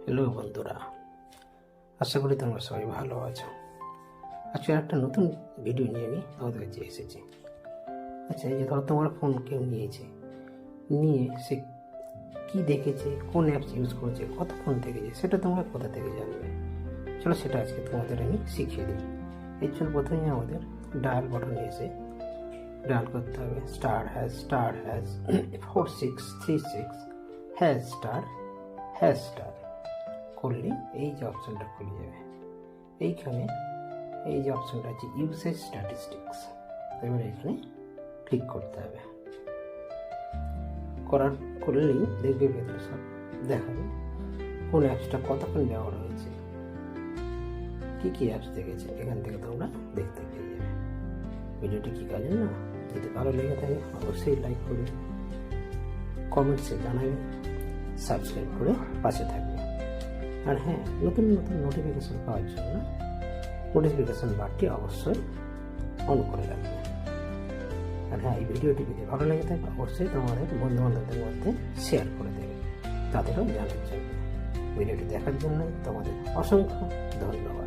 Hello বন্ধুরা, আশা করি তোমরা সবাই ভালো আছো। আজকে একটা নতুন ভিডিও নিয়ে আমি তোমাদের কাছে এসেছি। আচ্ছা, এই যে ধরো তোমার ফোন কেউ নিয়ে সে কি দেখেছে, কোন অ্যাপস ইউজ করেছে, কতক্ষণ দেখেছে, সেটা তোমরা কোথা থেকে জানবে? চলো সেটা আজকে তোমাদের আমি শিখিয়ে দিই। এর জন্য প্রথমে আমাদের ডায়াল বাটনে এসে ডায়াল করতে হবে *4636#* করলে এই যে অপশনটা খুলে যাবে। এইখানে এই যে অপশনটা আছে ইউসেজ স্ট্যাটিস্টিক্স, এবারে এখানে ক্লিক করতে হবে। করলেই দেখবে ভেতরে সব দেখাবে কোন অ্যাপসটা কতক্ষণ ব্যবহার হয়েছে, কি কি অ্যাপস দেখেছে, এখান থেকে তোমরা দেখতে পেয়ে যাবে। ভিডিওটি কি কাজে না, যদি ভালো লেগে থাকে অবশ্যই লাইক করে কমেন্টসে জানাবে, সাবস্ক্রাইব করে পাশে থাকবে। আর হ্যাঁ, নতুন নতুন নোটিফিকেশন পাওয়ার জন্য নোটিফিকেশন বারটি অবশ্যই অন করে রাখবে। আর হ্যাঁ, এই ভিডিওটি যদি ভালো লেগে থাকে অবশ্যই তোমাদের বন্ধু বান্ধবদের মধ্যে শেয়ার করে দেবে, তাদেরও জানার জন্য। ভিডিওটি দেখার জন্য তোমাদের অসংখ্য ধন্যবাদ।